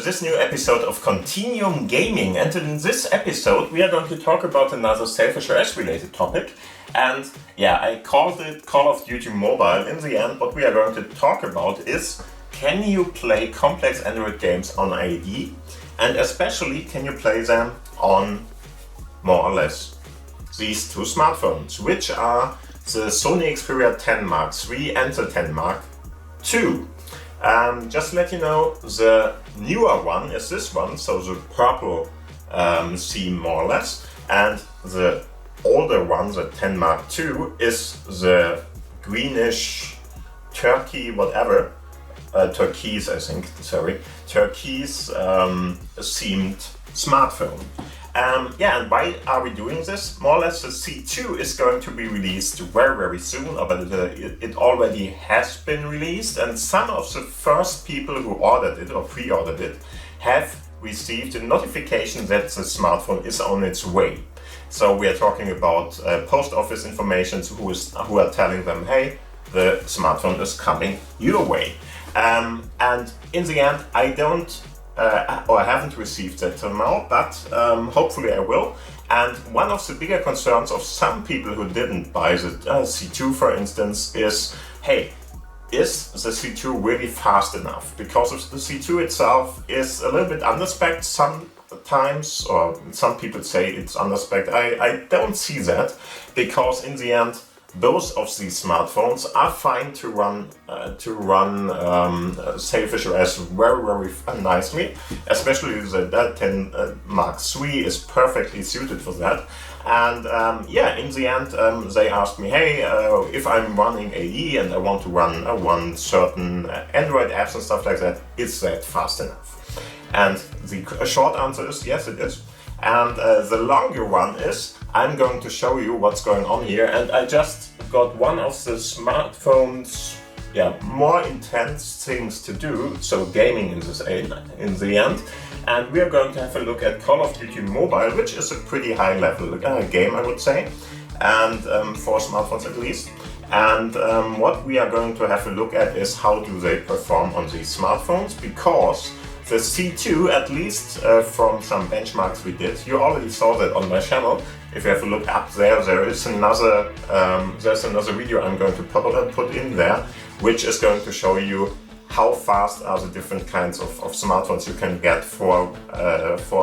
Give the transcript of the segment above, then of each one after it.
this new episode of Continuum Gaming, and in this episode we are going to talk about another Sailfish OS related topic. And yeah, I called it Call of Duty Mobile. In the end, what we are going to talk about is, can you play complex Android games on AD? And especially, can you play them on more or less these two smartphones, which are the Sony Xperia 10 Mark III and the 10 Mark II. Just to let you know, the newer one is this one, so the purple theme more or less, and the older one, the 10 Mark II, is the greenish turkey whatever, turquoise I think, turquoise themed smartphone. And why are we doing this? More or less the C2 is going to be released very soon, but it already has been released, and some of the first people who ordered it or pre-ordered it have received a notification that the smartphone is on its way. So we are talking about post office information who are telling them, hey, the smartphone is coming your way. And in the end, I haven't received that till now, but hopefully I will. And one of the bigger concerns of some people who didn't buy the C2, for instance, is, hey, is the C2 really fast enough? Because the C2 itself is a little bit underspec sometimes, or some people say it's underspec. I don't see that, because in the end, both of these smartphones are fine to run Sailfish OS very nicely. Especially the 10 Mark III is perfectly suited for that. And in the end, they asked me, hey, if I'm running AE and I want to run certain Android apps and stuff like that, is that fast enough? And the short answer is yes, it is. And the longer one is, I'm going to show you what's going on here, and I just got one of the smartphone's more intense things to do, so gaming in the end, and we are going to have a look at Call of Duty Mobile, which is a pretty high level game, I would say, and for smartphones at least. And what we are going to have a look at is how do they perform on these smartphones, because the C2, at least from some benchmarks we did, you already saw that on my channel. If you have a look up there, there's another video I'm going to put in there, which is going to show you how fast are the different kinds of smartphones you can get for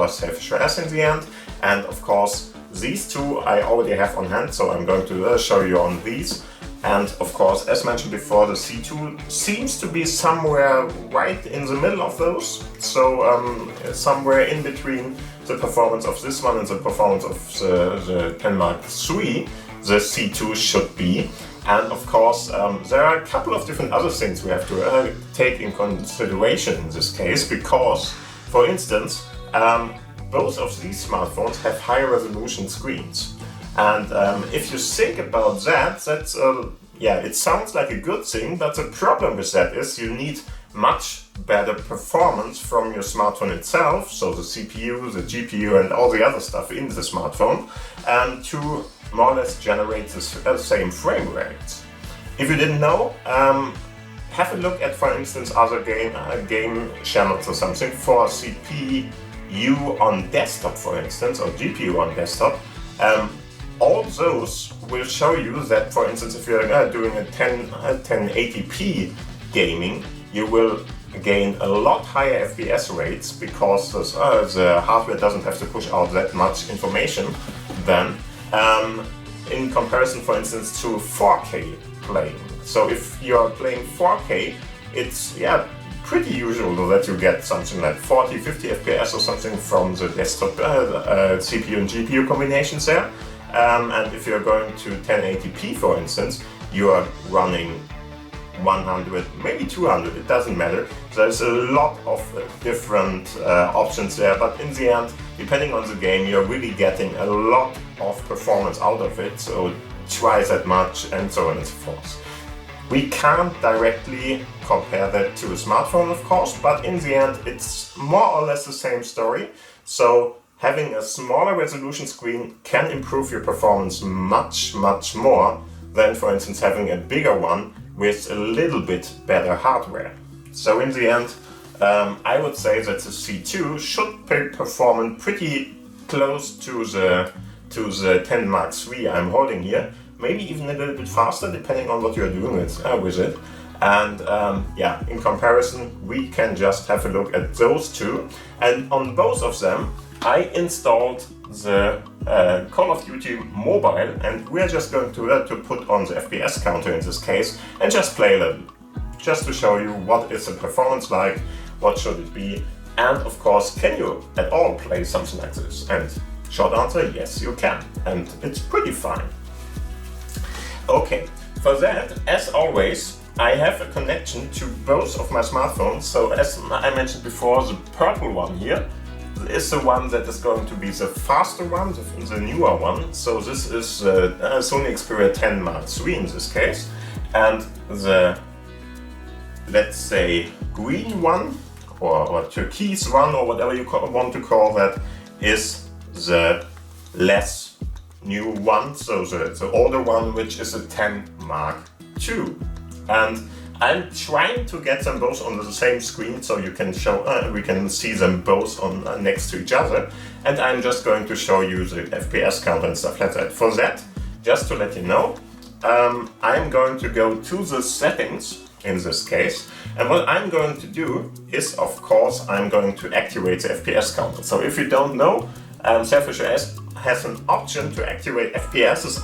Sailfish OS in the end. And of course, these two I already have on hand, so I'm going to show you on these. And of course, as mentioned before, the C2 seems to be somewhere right in the middle of those. So somewhere in between the performance of this one and the performance of the 10 Mark III, the C2 should be. And of course, there are a couple of different other things we have to take in consideration in this case, because, for instance, both of these smartphones have high resolution screens. And if you think about that, that's it sounds like a good thing, but the problem with that is you need much better performance from your smartphone itself, so the CPU, the GPU, and all the other stuff in the smartphone, to more or less generate the same frame rates. If you didn't know, have a look at, for instance, other game channels or something for CPU on desktop, for instance, or GPU on desktop. All those will show you that, for instance, if you're doing a 1080p gaming, you will gain a lot higher FPS rates, because the hardware doesn't have to push out that much information then, in comparison, for instance, to 4K playing. So if you're playing 4K, it's pretty usual that you get something like 40-50 FPS or something from the desktop CPU and GPU combinations there. And if you're going to 1080p, for instance, you are running 100, maybe 200, it doesn't matter. There's a lot of different options there, but in the end, depending on the game, you're really getting a lot of performance out of it, so twice that much, and so on and so forth. We can't directly compare that to a smartphone, of course, but in the end, it's more or less the same story. So having a smaller resolution screen can improve your performance much more than, for instance, having a bigger one with a little bit better hardware. So in the end, I would say that the C2 should be performing pretty close to the 10 Mark III I'm holding here. Maybe even a little bit faster, depending on what you're doing with it. And yeah, in comparison, we can just have a look at those two. And on both of them, I installed the Call of Duty Mobile, and we're just going to put on the FPS counter in this case, and just play a little, just to show you what is the performance like, what should it be, and of course, can you at all play something like this? And short answer, yes you can, and it's pretty fine. Okay, for that, as always, I have a connection to both of my smartphones. So as I mentioned before, the purple one here is the one that is going to be the faster one, the newer one. So this is Sony Xperia 10 Mark III in this case. And the, let's say, green one, or turquoise one, or whatever you want to call that, is the less new one, so the older one, which is a 10 Mark II. And I'm trying to get them both on the same screen so you can show, we can see them both on next to each other. And I'm just going to show you the FPS count and stuff like that. For that, just to let you know, I'm going to go to the settings in this case. And what I'm going to do is, of course, I'm going to activate the FPS counter. So if you don't know, Sailfish OS has an option to activate FPSs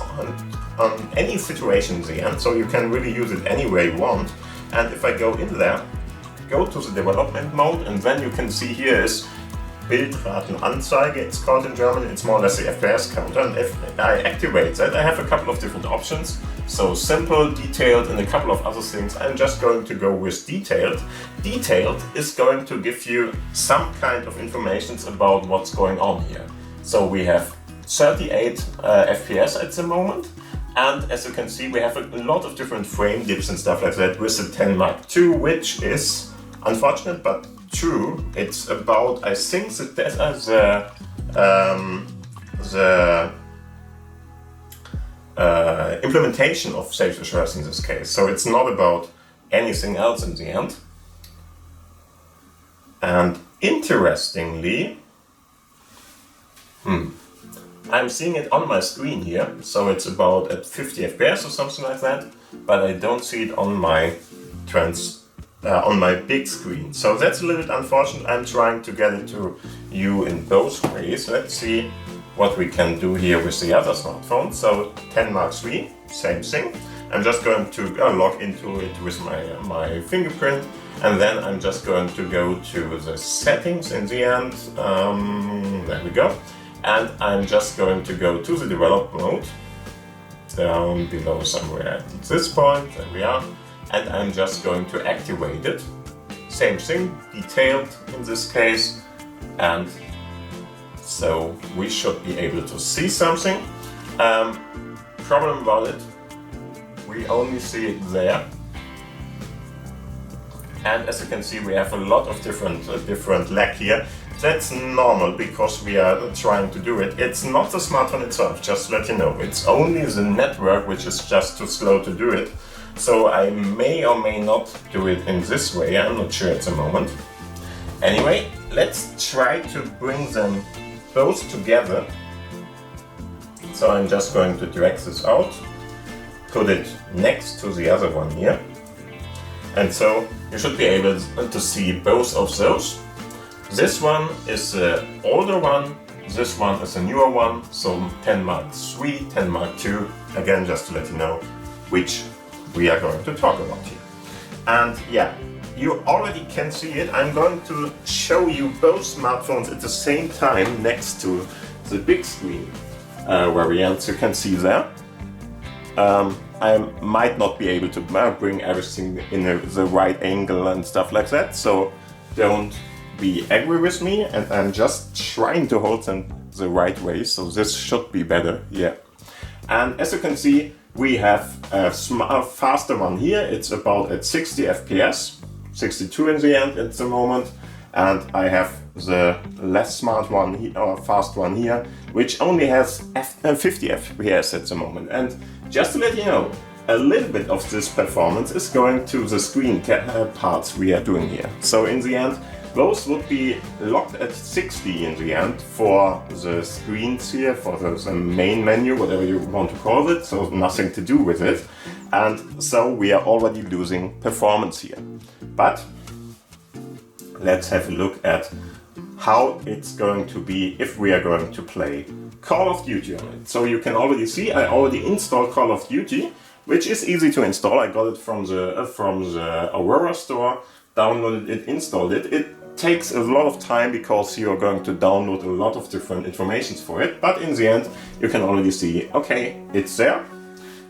on any situation in the end, so you can really use it anywhere you want. And if I go in there, go to the development mode, and then you can see here is Bildratenanzeige, it's called in German. It's more or less the FPS counter, and if I activate that, I have a couple of different options. So simple, detailed, and a couple of other things. I'm just going to go with detailed. Detailed is going to give you some kind of information about what's going on here. So we have 38 FPS at the moment, and as you can see, we have a lot of different frame dips and stuff like that with the 10 Mark II, which is unfortunate but true. It's about, I think, the implementation of Sailfish OS in this case. So it's not about anything else in the end. And interestingly, I'm seeing it on my screen here, so it's about at 50 FPS or something like that, but I don't see it on my on my big screen. So that's a little bit unfortunate. I'm trying to get it to you in both ways. Let's see what we can do here with the other smartphone. So 10 Mark III, same thing. I'm just going to log into it with my fingerprint, and then I'm just going to go to the settings in the end. There we go. And I'm just going to go to the develop mode, down below somewhere at this point, there we are, and I'm just going to activate it. Same thing, detailed in this case, and so we should be able to see something. Problem about it, we only see it there. And as you can see, we have a lot of different lag here. That's normal because we are trying to do it. It's not the smartphone itself, just to let you know. It's only the network which is just too slow to do it. So I may or may not do it in this way, I'm not sure at the moment. Anyway, let's try to bring them both together. So I'm just going to drag this out, put it next to the other one here. And so you should be able to see both of those. This one is the older one, this one is a newer one, so 10 Mark III, 10 Mark II, again just to let you know which we are going to talk about here. And yeah, you already can see it. I'm going to show you both smartphones at the same time next to the big screen variant you can see there. I might not be able to bring everything in the right angle and stuff like that, so don't be angry with me, and I'm just trying to hold them the right way, so this should be better, yeah. And as you can see, we have a faster one here. It's about at 60 FPS, 62 in the end at the moment, and I have the less smart one here, or fast one here, which only has 50 FPS at the moment. And just to let you know, a little bit of this performance is going to the screen parts we are doing here. So in the end, those would be locked at 60 in the end for the screens here, for the main menu, whatever you want to call it, so nothing to do with it. And so we are already losing performance here. But let's have a look at how it's going to be if we are going to play Call of Duty on it. So you can already see I already installed Call of Duty, which is easy to install. I got it from the Aurora store, downloaded it, installed it. It takes a lot of time because you are going to download a lot of different informations for it, but in the end you can already see, okay, it's there.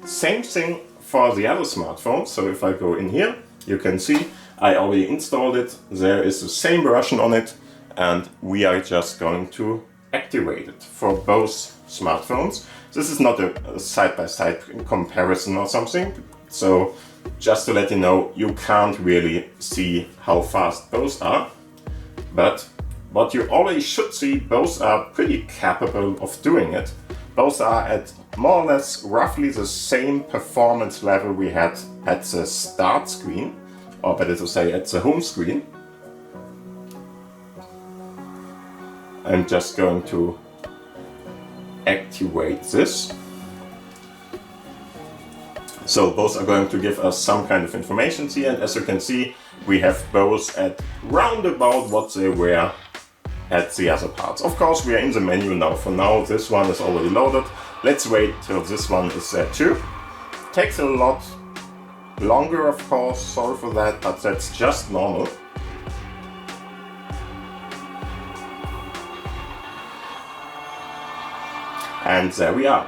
Same thing for the other smartphone. So if I go in here, you can see I already installed it. There is the same version on it, and we are just going to activate it for both smartphones. This is not a side-by-side comparison or something, so just to let you know, you can't really see how fast both are, but what you already should see, both are pretty capable of doing it. Both are at more or less roughly the same performance level we had at the start screen, or better to say at the home screen. I'm just going to activate this. So both are going to give us some kind of information here, and as you can see, we have both at round about what they were at the other parts. Of course, we are in the menu now. For now, this one is already loaded. Let's wait till this one is there too. Takes a lot longer, of course, sorry for that, but that's just normal. And there we are.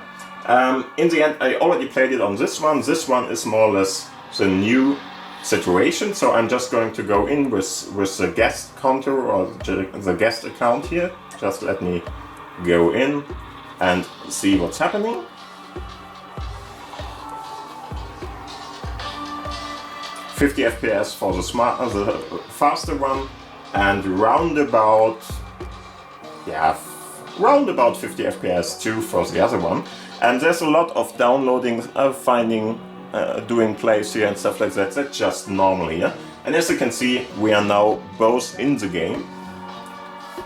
In the end, I already played it on this one. This one is more or less the new situation. So I'm just going to go in with the guest contour or the guest account here. Just let me go in and see what's happening. $50 FPS for the faster one, and round about 50 FPS too for the other one. And there's a lot of downloading, finding, doing plays here and stuff like that. That's just normal here. And as you can see, we are now both in the game.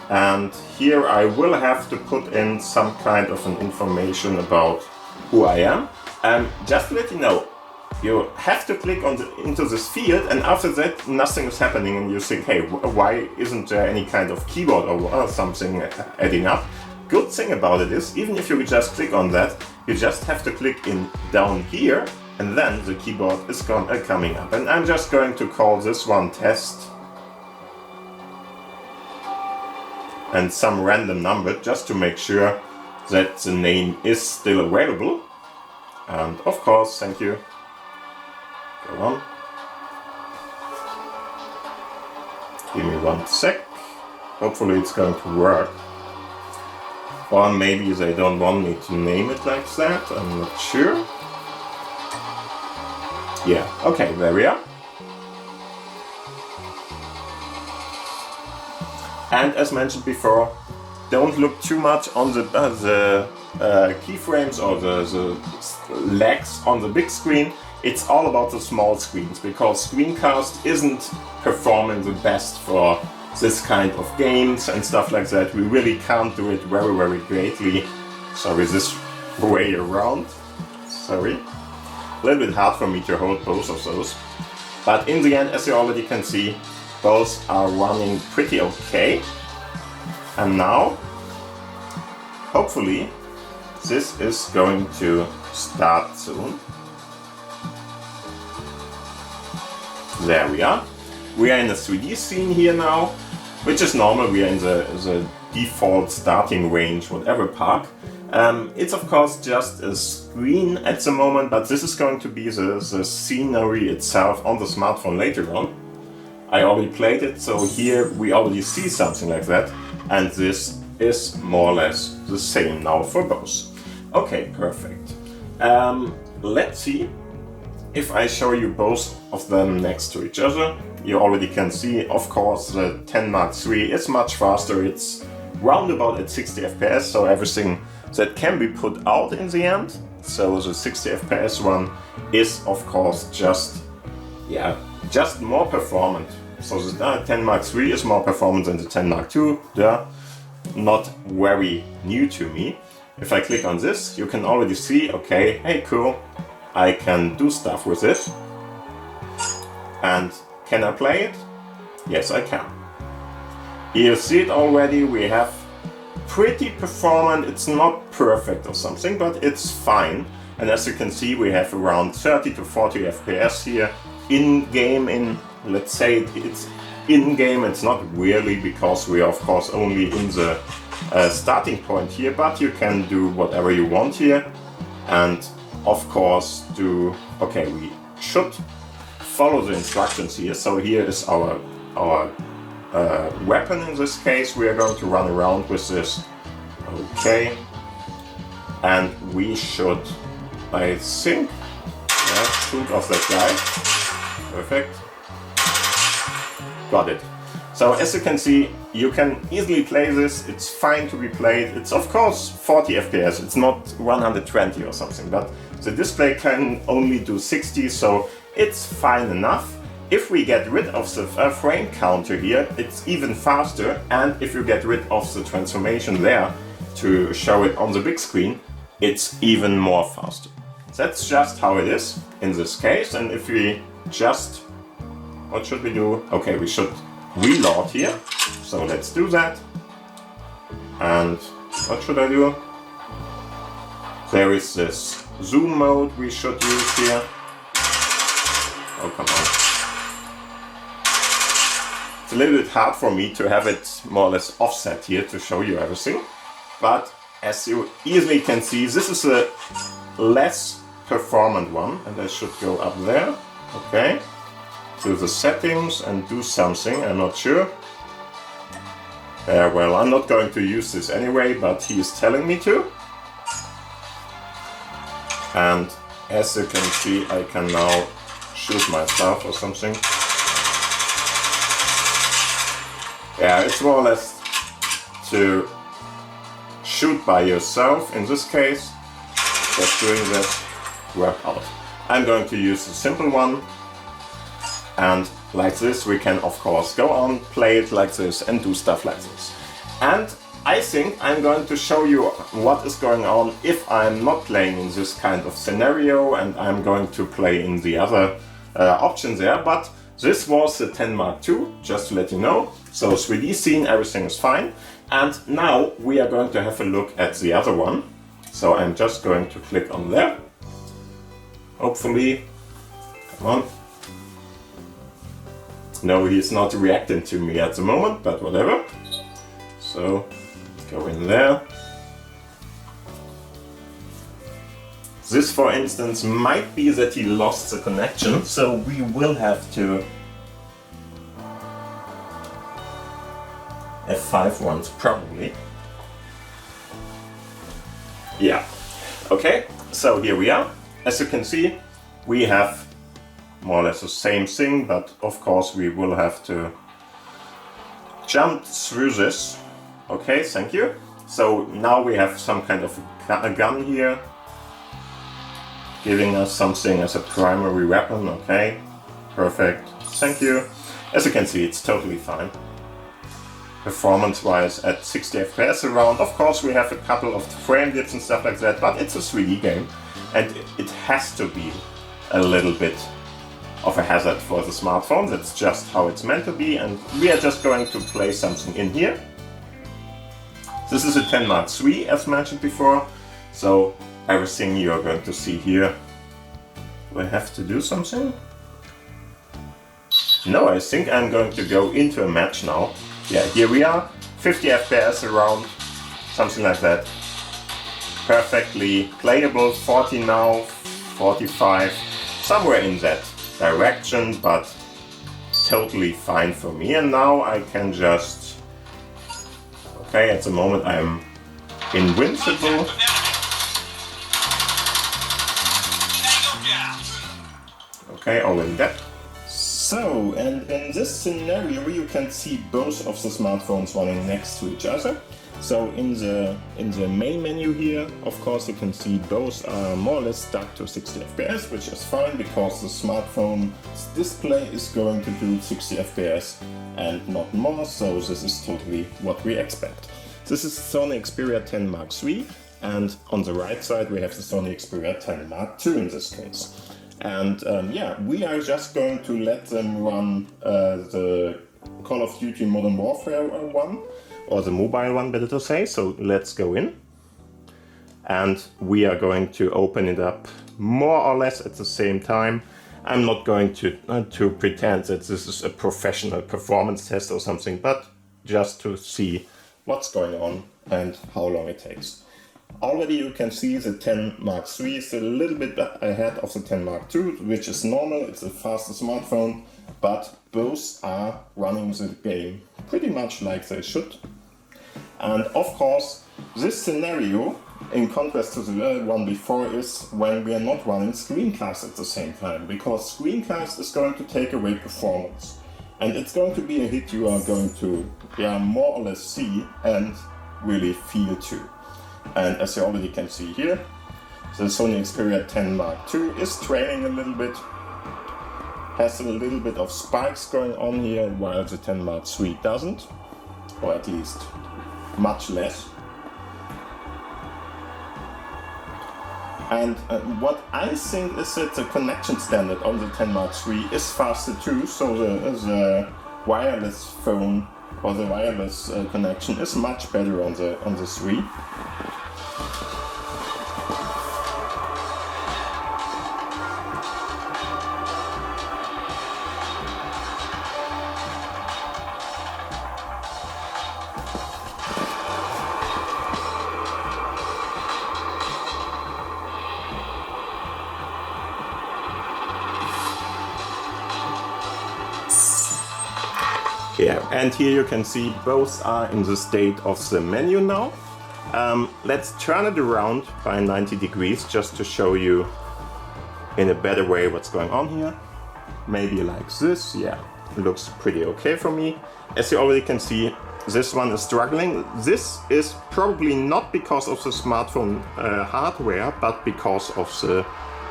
And here I will have to put in some kind of an information about who I am. Just to let you know, you have to click into this field, and after that nothing is happening, and you think, hey, why isn't there any kind of keyboard or something adding up? Good thing about it is, even if you just click on that, you just have to click in down here, and then the keyboard is coming up. And I'm just going to call this one test, and some random number, just to make sure that the name is still available. And of course, thank you. Go on. Give me 1 sec. Hopefully it's going to work. Or maybe they don't want me to name it like that, I'm not sure. Yeah, okay, there we are. And as mentioned before, don't look too much on the keyframes or the lags on the big screen. It's all about the small screens, because screencast isn't performing the best for this kind of games and stuff like that. We really can't do it very, very greatly. Sorry, this way around. Sorry. A little bit hard for me to hold both of those. But in the end, as you already can see, both are running pretty okay. And now, hopefully, this is going to start soon. There we are. We are in the 3D scene here now, which is normal. We are in the default starting range, whatever park. It's of course just a screen at the moment, but this is going to be the scenery itself on the smartphone later on. I already played it, so here we already see something like that, and this is more or less the same now for both. Okay, perfect. Let's see if I show you both of them next to each other. You already can see, of course, the 10 Mark III is much faster. It's round about at 60 FPS, so everything that can be put out in the end So the 60 FPS one is of course just more performant. So the 10 Mark III is more performant than the 10 Mark II. They're not very new to me. If I click on this, you can already see, okay, hey cool, I can do stuff with it. And can I play it? Yes, I can. Here you see it already, we have pretty performant, it's not perfect or something, but it's fine. And as you can see, we have around 30 to 40 FPS here in-game, let's say it's in-game, it's not really because we are of course only in the starting point here, but you can do whatever you want here. And of course we should follow the instructions here. So here is our weapon in this case. We are going to run around with this. Okay. And we should, I think, shoot off that guy. Perfect. Got it. So as you can see, you can easily play this. It's fine to be played. It's of course 40 FPS. It's not 120 or something, but the display can only do 60, so it's fine enough. If we get rid of the frame counter here, it's even faster, and if you get rid of the transformation there to show it on the big screen, it's even more faster. That's just how it is in this case. And if we just, what should we do? Okay, we should reload here. So let's do that. And what should I do? There is this zoom mode we should use here. Oh, come on. It's a little bit hard for me to have it more or less offset here to show you everything. But as you easily can see, this is a less performant one, and I should go up there. Okay. To the settings and do something, I'm not sure. Well, I'm not going to use this anyway, but he is telling me to. And as you can see, I can now shoot myself or something. Yeah, it's more or less to shoot by yourself in this case. Just doing this, work out. I'm going to use the simple one. And like this, we can of course go on, play it like this and do stuff like this. And I think I'm going to show you what is going on if I'm not playing in this kind of scenario, and I'm going to play in the other options there. But this was the 10 Mark II, just to let you know. So 3D scene, everything is fine. And now we are going to have a look at the other one. So I'm just going to click on there. Hopefully, come on. No, he's not reacting to me at the moment, but whatever. So, go in there. This, for instance, might be that he lost the connection, so we will have to F5 once, probably. Yeah. Okay, so here we are. As you can see, we have more or less the same thing, but of course we will have to jump through this. Okay, thank you. So now we have some kind of a gun here, giving us something as a primary weapon. Okay, perfect, thank you. As you can see, it's totally fine. Performance-wise at 60 FPS around. Of course we have a couple of frame dips and stuff like that, but it's a 3D game, and it has to be a little bit of a hazard for the smartphone. That's just how it's meant to be, and we are just going to play something in here. This is a 10 Mark III, as mentioned before, so everything you are going to see here. Do I have to do something? No, I think I'm going to go into a match now. Yeah, here we are, 50 FPS around, something like that. Perfectly playable, 40 now, 45, somewhere in that direction, but totally fine for me. And now I can just, okay, at the moment I'm invincible. Okay, already dead. So, and in this scenario you can see both of the smartphones running next to each other. So in the main menu here, of course, you can see both are more or less stuck to 60 FPS, which is fine because the smartphone's display is going to do 60 FPS and not more, so this is totally what we expect. This is Sony Xperia 10 Mark III, and on the right side we have the Sony Xperia 10 Mark II in this case. And yeah, we are just going to let them run the Call of Duty Modern Warfare one, or the mobile one, better to say. So let's go in. And we are going to open it up more or less at the same time. I'm not going to pretend that this is a professional performance test or something, but just to see what's going on and how long it takes. Already you can see the 10 Mark III is a little bit ahead of the 10 Mark II, which is normal. It's a faster smartphone, but both are running the game pretty much like they should. And of course, this scenario, in contrast to the one before, is when we are not running screencast at the same time, because screencast is going to take away performance. And it's going to be a hit you are going to more or less see and really feel too. And as you already can see here, the Sony Xperia 10 Mark II is trailing a little bit, has a little bit of spikes going on here, while the 10 Mark III doesn't, or at least much less. And what I think is that the connection standard on the 10 Mark III is faster too, so the wireless phone or the wireless connection is much better on the 3. Yeah, and here you can see both are in the state of the menu now. Let's turn it around by 90 degrees just to show you in a better way what's going on here. Maybe like this, yeah, looks pretty okay for me. As you already can see, this one is struggling. This is probably not because of the smartphone hardware, but because of the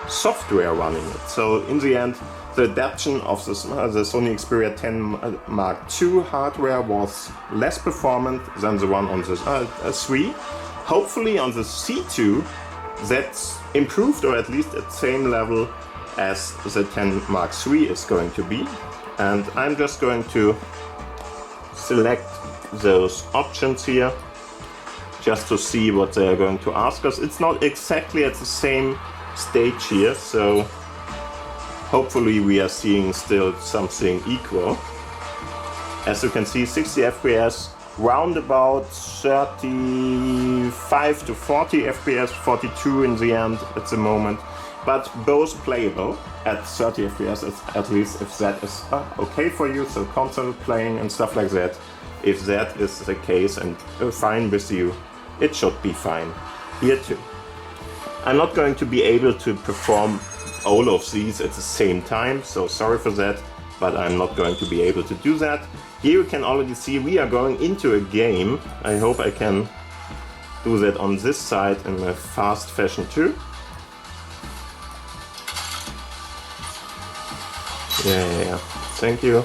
software running it. So in the end, the adaptation of the Sony Xperia 10 Mark II hardware was less performant than the one on the 3. Hopefully on the C2 that's improved, or at least at the same level as the 10 Mark III is going to be. And I'm just going to select those options here just to see what they're going to ask us. It's not exactly at the same stage here, so hopefully we are seeing still something equal. As you can see, 60 FPS, round about 35 to 40 FPS, 42 in the end at the moment, but both playable at 30 FPS at least, if that is okay for you, so console playing and stuff like that. If that is the case and fine with you, it should be fine here too. I'm not going to be able to perform all of these at the same time, so sorry for that, but I'm not going to be able to do that. Here you can already see we are going into a game. I hope I can do that on this side in a fast fashion too. Yeah, thank you.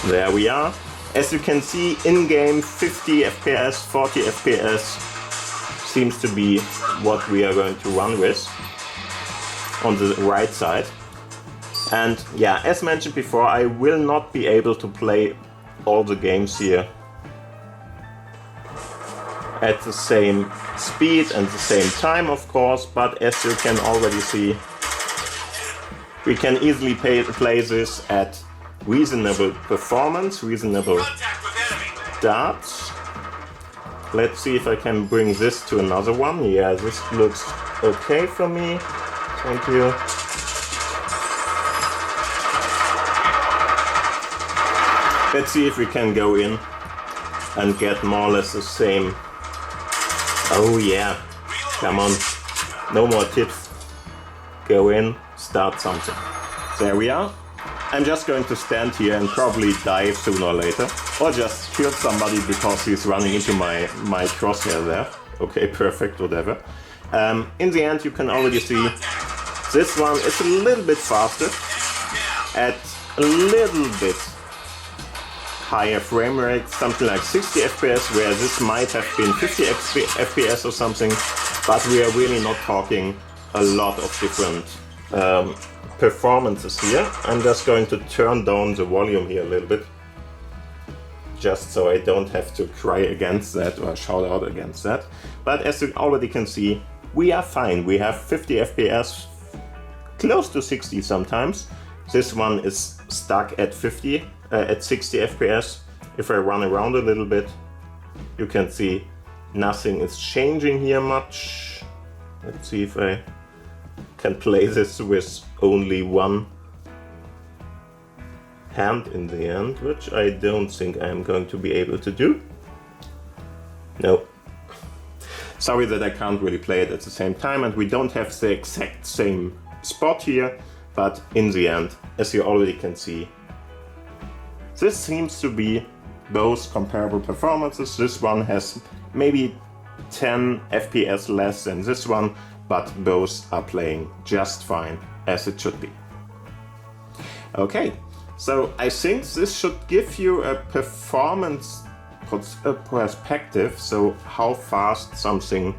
There we are. As you can see, in-game 50 FPS, 40 FPS seems to be what we are going to run with on the right side. And yeah, as mentioned before, I will not be able to play all the games here at the same speed and the same time, of course, but as you can already see, we can easily play this at reasonable performance, reasonable darts. Let's see if I can bring this to another one. Yeah, this looks okay for me. Thank you. Let's see if we can go in and get more or less the same. Oh yeah, come on, no more tips. Go in, start something. There we are. I'm just going to stand here and probably die sooner or later, or just kill somebody because he's running into my crosshair there. Okay, perfect, whatever. In the end, you can already see this one is a little bit faster, at a little bit higher frame rate, something like 60 FPS, where this might have been 50 FPS or something, but we are really not talking a lot of different performances here. I'm just going to turn down the volume here a little bit, just so I don't have to cry against that or shout out against that. But as you already can see, we are fine. We have 50 FPS, close to 60 sometimes. This one is stuck at 60 FPS. If I run around a little bit, you can see nothing is changing here much. Let's see if I can play this with only one hand in the end, which I don't think I'm going to be able to do. No. Sorry that I can't really play it at the same time, and we don't have the exact same spot here, but in the end, as you already can see, this seems to be both comparable performances. This one has maybe 10 FPS less than this one, but both are playing just fine, as it should be. Okay, so I think this should give you a performance perspective, so how fast something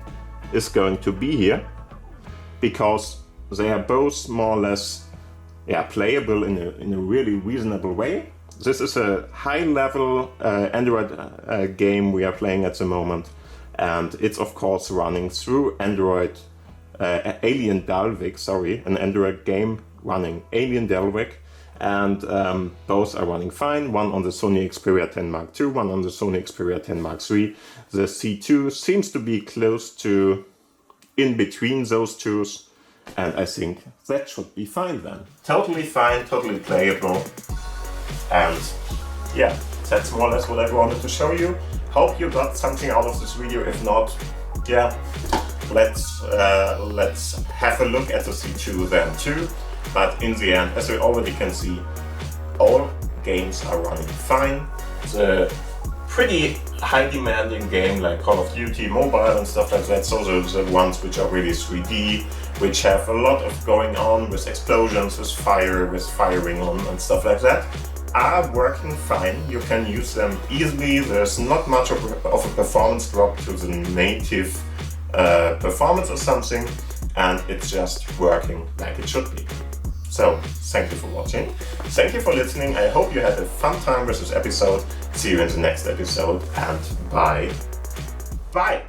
is going to be here, because they are both more or less playable in a really reasonable way. This is a high-level Android game we are playing at the moment, and it's of course running through Android Alien Dalvik, an Android game running Alien Dalvik, and both are running fine. One on the Sony Xperia 10 Mark II, one on the Sony Xperia 10 Mark III. The C2 seems to be close to in between those two, and I think that should be fine then. Totally fine, totally playable, and yeah, that's more or less what I wanted to show you. Hope you got something out of this video. If not, yeah, let's have a look at the C2 then too. But in the end, as we already can see, all games are running fine. The pretty high demanding game like Call of Duty Mobile and stuff like that, so the ones which are really 3D, which have a lot of going on with explosions, with fire, with firing on and stuff like that, are working fine. You can use them easily. There's not much of a performance drop to the native performance or something, and it's just working like it should be. So, thank you for watching. Thank you for listening. I hope you had a fun time with this episode. See you in the next episode, and bye. Bye!